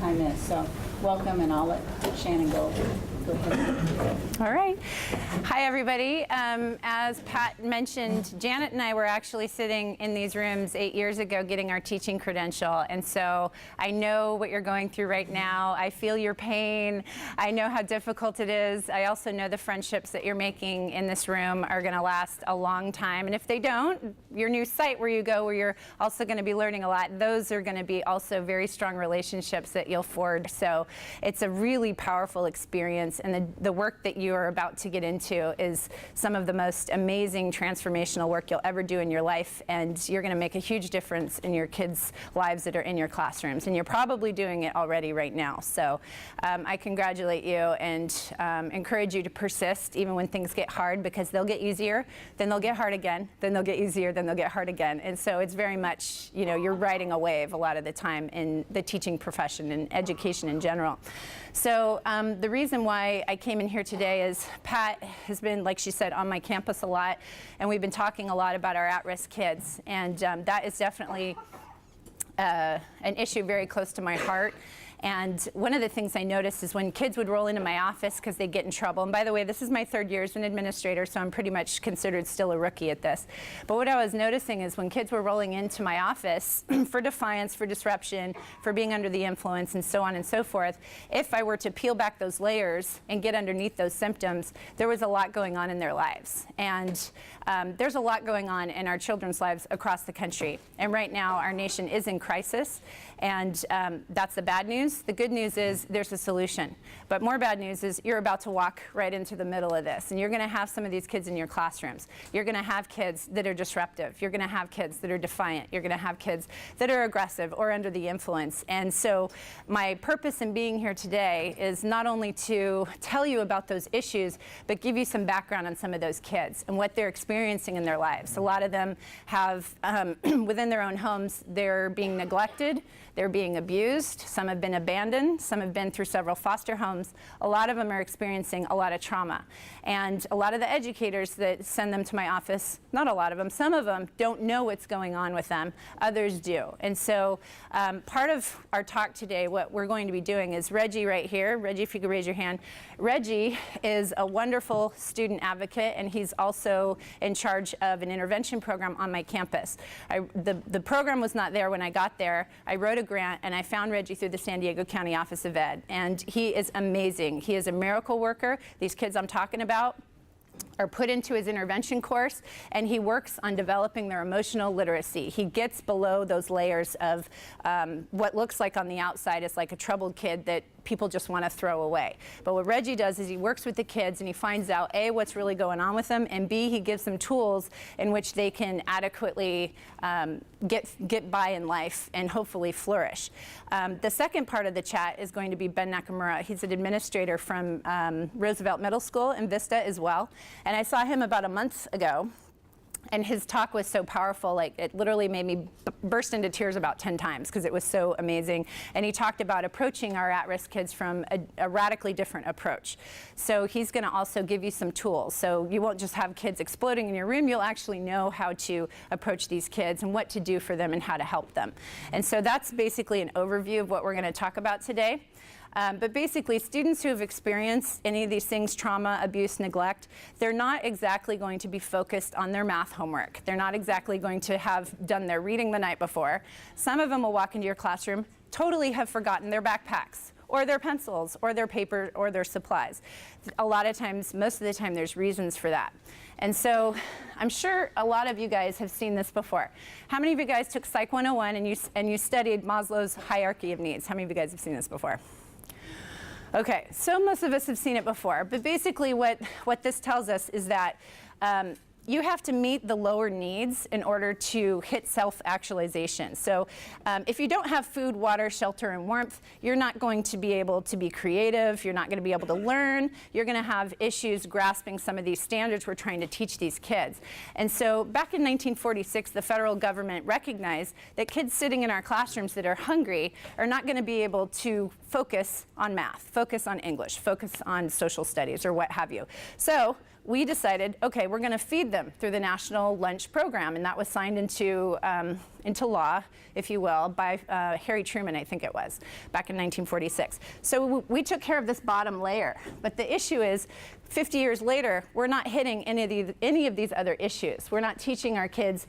time is. So welcome, and I'll let Shannon go ahead. All right. Hi, everybody. As Pat mentioned, Janet and I were actually sitting in these rooms 8 years ago getting our teaching credential. And so I know what you're going through right now. I feel your pain. I know how difficult it is. I also know the friendships that you're making in this room are going to last a long time. And if they don't, your new site where you go, where you're also going to be learning a lot, those are going to be also very strong relationships that you'll forge. So it's a really powerful experience. And the work that you are about to get into is some of the most amazing transformational work you'll ever do in your life, and you're going to make a huge difference in your kids' lives that are in your classrooms, and you're probably doing it already right now. So I congratulate you and encourage you to persist even when things get hard, because they'll get easier, then they'll get hard again, then they'll get easier, then they'll get hard again. And so it's very much, you know, you're riding a wave a lot of the time in the teaching profession and education in general. So the reason why I came in here today is Pat has been, like she said, on my campus a lot, and we've been talking a lot about our at-risk kids, and that is definitely an issue very close to my heart. And one of the things I noticed is when kids would roll into my office because they get in trouble, and by the way, this is my 3rd year as an administrator, so I'm pretty much considered still a rookie at this. But what I was noticing is when kids were rolling into my office for defiance, for disruption, for being under the influence, and so on and so forth, if I were to peel back those layers and get underneath those symptoms, there was a lot going on in their lives. And there's a lot going on in our children's lives across the country. And right now, our nation is in crisis, and that's the bad news. The good news is there's a solution. But more bad news is you're about to walk right into the middle of this, and you're going to have some of these kids in your classrooms. You're going to have kids that are disruptive. You're going to have kids that are defiant. You're going to have kids that are aggressive or under the influence. And so my purpose in being here today is not only to tell you about those issues, but give you some background on some of those kids and what they're experiencing in their lives. A lot of them have, within their own homes, they're being neglected, they're being abused, some have been abandoned, some have been through several foster homes. A lot of them are experiencing a lot of trauma. And a lot of the educators that send them to my office, not a lot of them, some of them don't know what's going on with them, others do. And so part of our talk today, what we're going to be doing is Reggie right here. Reggie, if you could raise your hand. Reggie is a wonderful student advocate, and he's also in charge of an intervention program on my campus. The program was not there when I got there. I wrote a grant, and I found Reggie through the San Diego County Office of Ed, and he is amazing. He is a miracle worker. These kids I'm talking about are put into his intervention course, and he works on developing their emotional literacy. He gets below those layers of what looks like on the outside is like a troubled kid that people just want to throw away. But what Reggie does is he works with the kids and he finds out A, what's really going on with them, and B, he gives them tools in which they can adequately get by in life and hopefully flourish. The second part of the chat is going to be Ben Nakamura. He's an administrator from Roosevelt Middle School in Vista as well. And I saw him about a month ago, and his talk was so powerful, like it literally made me burst into tears about 10 times because it was so amazing. And he talked about approaching our at-risk kids from a radically different approach. So he's going to also give you some tools. So you won't just have kids exploding in your room, you'll actually know how to approach these kids and what to do for them and how to help them. And so that's basically an overview of what we're going to talk about today. But basically, students who have experienced any of these things, trauma, abuse, neglect, they're not exactly going to be focused on their math homework. They're not exactly going to have done their reading the night before. Some of them will walk into your classroom, totally have forgotten their backpacks, or their pencils, or their paper, or their supplies. A lot of times, most of the time, there's reasons for that. And so I'm sure a lot of you guys have seen this before. How many of you guys took Psych 101 and you studied Maslow's hierarchy of needs? How many of you guys have seen this before? Okay, so most of us have seen it before, but basically what this tells us is that you have to meet the lower needs in order to hit self-actualization. So if you don't have food, water, shelter, and warmth, you're not going to be able to be creative, you're not going to be able to learn, you're going to have issues grasping some of these standards we're trying to teach these kids. And so back in 1946, the federal government recognized that kids sitting in our classrooms that are hungry are not going to be able to focus on math, focus on English, focus on social studies, or what have you. So we decided, okay, we're going to feed them through the National Lunch Program, and that was signed into into law, if you will, by Harry Truman, I think it was, back in 1946. So we took care of this bottom layer. But the issue is, 50 years later, we're not hitting any of these other issues. We're not teaching our kids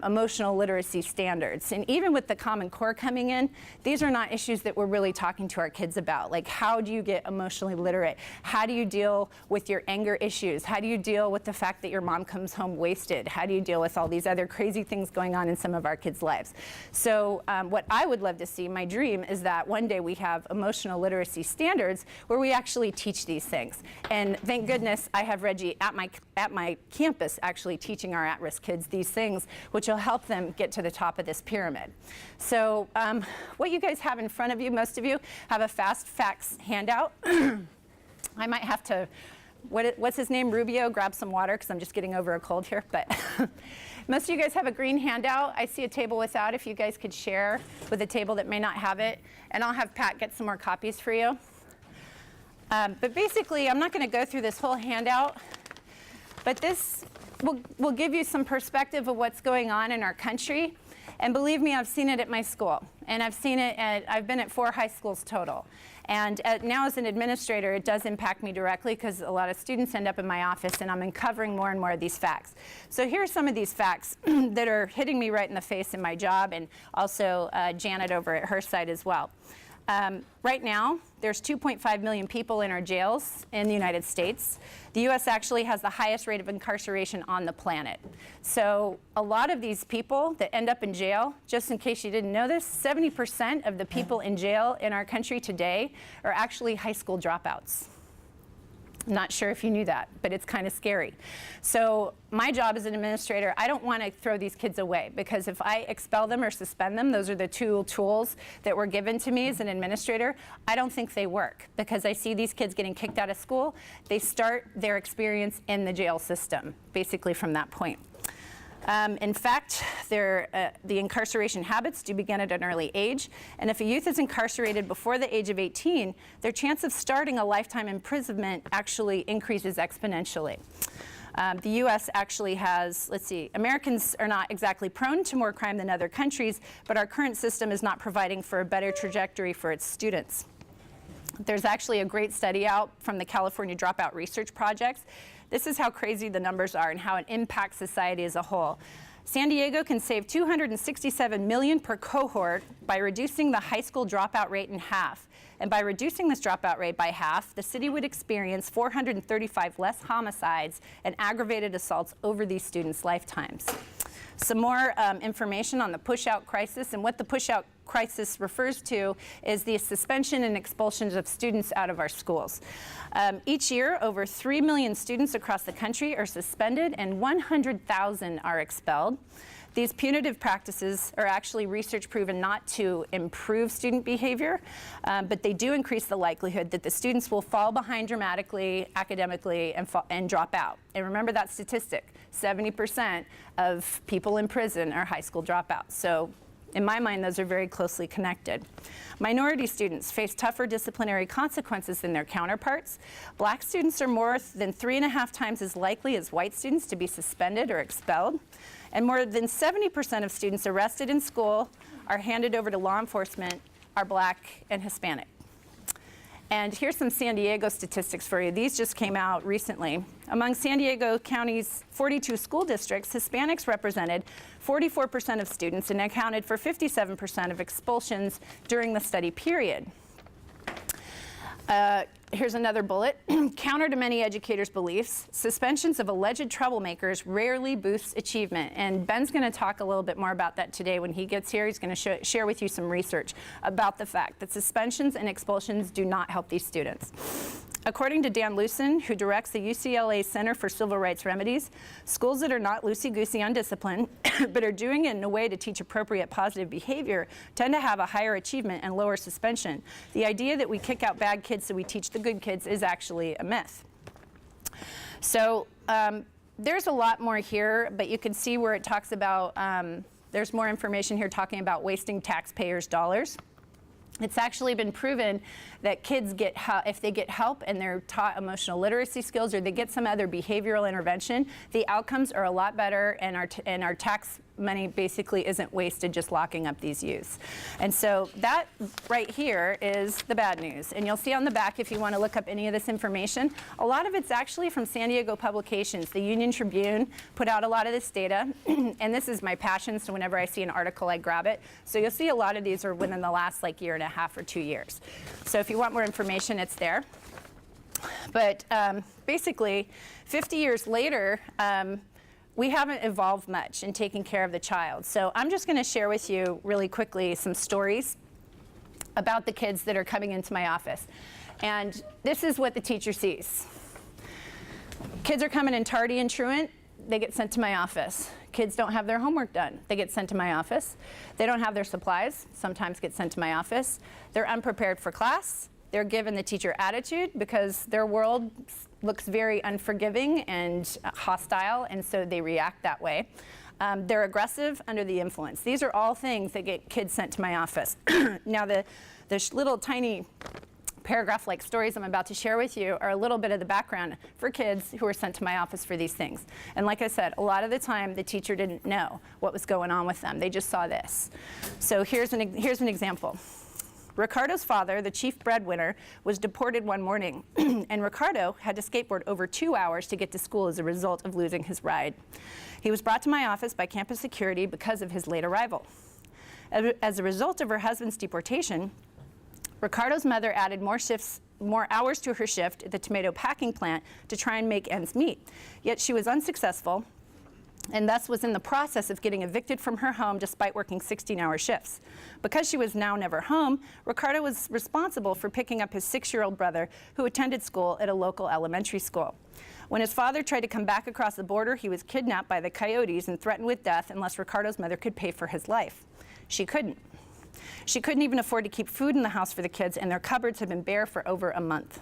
emotional literacy standards. And even with the Common Core coming in, these are not issues that we're really talking to our kids about. Like, how do you get emotionally literate? How do you deal with your anger issues? How do you deal with the fact that your mom comes home wasted? How do you deal with all these other crazy things going on in some of our kids' lives? So what I would love to see, my dream, is that one day we have emotional literacy standards where we actually teach these things. And thank goodness I have Reggie at my campus actually teaching our at-risk kids these things, which will help them get to the top of this pyramid. So what you guys have in front of you, most of you, have a fast facts handout. I might have to, what's his name, Rubio, grab some water because I'm just getting over a cold here. But most of you guys have a green handout. I see a table without, if you guys could share with a table that may not have it. And I'll have Pat get some more copies for you. But basically, I'm not going to go through this whole handout, but this will give you some perspective of what's going on in our country. And believe me, I've seen it at my school. And I've seen it I've been at 4 high schools total. And now as an administrator, it does impact me directly because a lot of students end up in my office and I'm uncovering more and more of these facts. So here are some of these facts that are hitting me right in the face in my job, and also Janet over at her side as well. Right now, there's 2.5 million people in our jails in the United States. The U.S. actually has the highest rate of incarceration on the planet. So a lot of these people that end up in jail, just in case you didn't know this, 70% of the people in jail in our country today are actually high school dropouts. Not sure if you knew that, but it's kind of scary. So my job as an administrator, I don't want to throw these kids away, because if I expel them or suspend them, those are the 2 tools that were given to me as an administrator, I don't think they work, because I see these kids getting kicked out of school. They start their experience in the jail system, basically from that point. In fact, the incarceration habits do begin at an early age, and if a youth is incarcerated before the age of 18, their chance of starting a lifetime imprisonment actually increases exponentially. The U.S. actually has, let's see, Americans are not exactly prone to more crime than other countries, but our current system is not providing for a better trajectory for its students. There's actually a great study out from the California Dropout Research Project. This is how crazy the numbers are and how it impacts society as a whole. San Diego can save $267 million per cohort by reducing the high school dropout rate in half. And by reducing this dropout rate by half, the city would experience 435 less homicides and aggravated assaults over these students' lifetimes. Some more information on the push-out crisis, and what the push-out crisis refers to is the suspension and expulsions of students out of our schools. Each year, over 3 million students across the country are suspended and 100,000 are expelled. These punitive practices are actually research proven not to improve student behavior, but they do increase the likelihood that the students will fall behind dramatically, academically, and drop out. And remember that statistic, 70% of people in prison are high school dropouts. So in my mind, those are very closely connected. Minority students face tougher disciplinary consequences than their counterparts. Black students are more than 3.5 times as likely as white students to be suspended or expelled. And more than 70% of students arrested in school are handed over to law enforcement are Black and Hispanic. And here's some San Diego statistics for you. These just came out recently. Among San Diego County's 42 school districts, Hispanics represented 44% of students and accounted for 57% of expulsions during the study period. Here's another bullet. Counter to many educators' beliefs, suspensions of alleged troublemakers rarely boosts achievement. And Ben's going to talk a little bit more about that today when he gets here. He's going to share with you some research about the fact that suspensions and expulsions do not help these students. According to Dan Lucen, who directs the UCLA Center for Civil Rights Remedies, schools that are not loosey-goosey on discipline, but are doing it in a way to teach appropriate positive behavior, tend to have a higher achievement and lower suspension. The idea that we kick out bad kids so we teach the good kids is actually a myth. So there's a lot more here, but you can see where it talks about, there's more information here talking about wasting taxpayers' dollars. It's actually been proven that kids get if they get help and they're taught emotional literacy skills or they get some other behavioral intervention, the outcomes are a lot better and our money basically isn't wasted just locking up these youths. And so that right here is the bad news. And you'll see on the back, if you want to look up any of this information, a lot of it's actually from San Diego publications. The Union Tribune put out a lot of this data, and this is my passion, so whenever I see an article, I grab it. So you'll see a lot of these are within the last year and a half or 2 years. So if you want more information, it's there. But basically, 50 years later, we haven't evolved much in taking care of the child. So I'm just going to share with you really quickly some stories about the kids that are coming into my office. And this is what the teacher sees. Kids are coming in tardy and truant, they get sent to my office. Kids don't have their homework done, they get sent to my office. They don't have their supplies, sometimes get sent to my office. They're unprepared for class. They're given the teacher attitude because their world looks very unforgiving and hostile, and so they react that way. They're aggressive under the influence. These are all things that get kids sent to my office. Now, the little tiny paragraph-like stories I'm about to share with you are a little bit of the background for kids who are sent to my office for these things. And like I said, a lot of the time, the teacher didn't know what was going on with them. They just saw this. So here's an example. Ricardo's father, the chief breadwinner, was deported one morning, and Ricardo had to skateboard over 2 hours to get to school as a result of losing his ride. He was brought to my office by campus security because of his late arrival. As a result of her husband's deportation, Ricardo's mother added more hours to her shift at the tomato packing plant to try and make ends meet. Yet she was unsuccessful, and thus was in the process of getting evicted from her home despite working 16-hour shifts. Because she was now never home, Ricardo was responsible for picking up his 6-year-old brother, who attended school at a local elementary school. When his father tried to come back across the border, he was kidnapped by the coyotes and threatened with death unless Ricardo's mother could pay for his life. She couldn't. She couldn't even afford to keep food in the house for the kids, and their cupboards had been bare for over a month.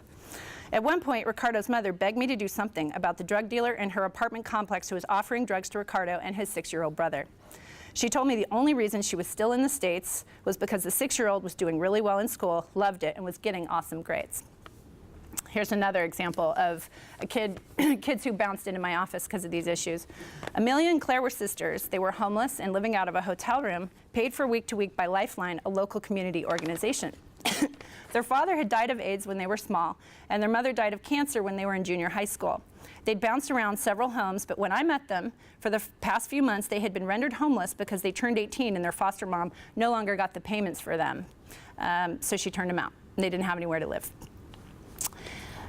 At one point, Ricardo's mother begged me to do something about the drug dealer in her apartment complex who was offering drugs to Ricardo and his 6-year-old brother. She told me the only reason she was still in the States was because the 6-year-old was doing really well in school, loved it, and was getting awesome grades. Here's another example of kids who bounced into my office because of these issues. Amelia and Claire were sisters. They were homeless and living out of a hotel room, paid for week to week by Lifeline, a local community organization. Their father had died of AIDS when they were small, and their mother died of cancer when they were in junior high school. They'd bounced around several homes, but when I met them, for the past few months, they had been rendered homeless because they turned 18 and their foster mom no longer got the payments for them. So she turned them out, and they didn't have anywhere to live.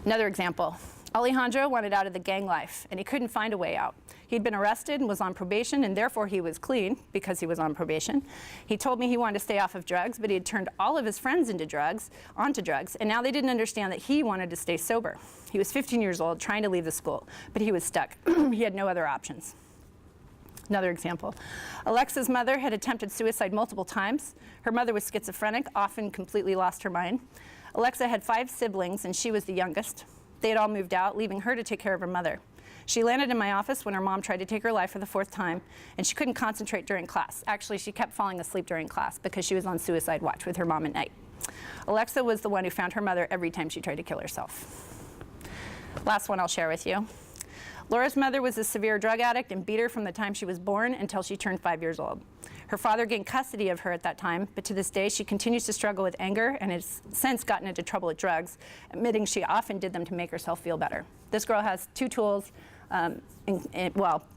Another example. Alejandro wanted out of the gang life, and he couldn't find a way out. He'd been arrested and was on probation, and therefore he was clean because he was on probation. He told me he wanted to stay off of drugs, but he had turned all of his friends onto drugs, and now they didn't understand that he wanted to stay sober. He was 15 years old, trying to leave the school, but he was stuck. He had no other options. Another example. Alexa's mother had attempted suicide multiple times. Her mother was schizophrenic, often completely lost her mind. Alexa had 5 siblings, and she was the youngest. They had all moved out, leaving her to take care of her mother. She landed in my office when her mom tried to take her life for the 4th time, and she couldn't concentrate during class. Actually, she kept falling asleep during class because she was on suicide watch with her mom at night. Alexa was the one who found her mother every time she tried to kill herself. Last one I'll share with you. Laura's mother was a severe drug addict and beat her from the time she was born until she turned 5 years old. Her father gained custody of her at that time, but to this day she continues to struggle with anger and has since gotten into trouble with drugs, admitting she often did them to make herself feel better. This girl has 2 tools,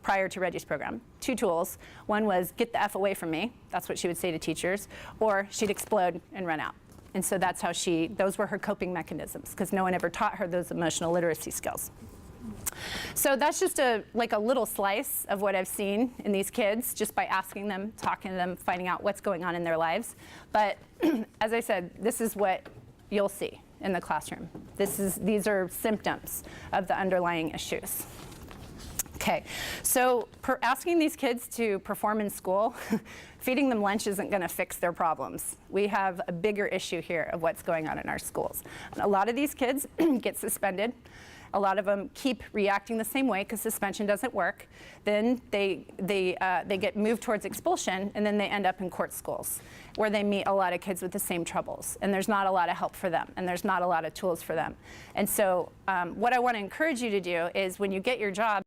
prior to Reggie's program, 2 tools. One was, get the F away from me. That's what she would say to teachers, or she'd explode and run out. And so that's how those were her coping mechanisms, because no one ever taught her those emotional literacy skills. So that's just a little slice of what I've seen in these kids just by asking them, talking to them, finding out what's going on in their lives. But as I said, this is what you'll see in the classroom. These are symptoms of the underlying issues. Okay, so asking these kids to perform in school, feeding them lunch isn't going to fix their problems. We have a bigger issue here of what's going on in our schools. A lot of these kids get suspended. A lot of them keep reacting the same way because suspension doesn't work. Then they get moved towards expulsion, and then they end up in court schools where they meet a lot of kids with the same troubles. And there's not a lot of help for them, and there's not a lot of tools for them. And so what I want to encourage you to do is when you get your job,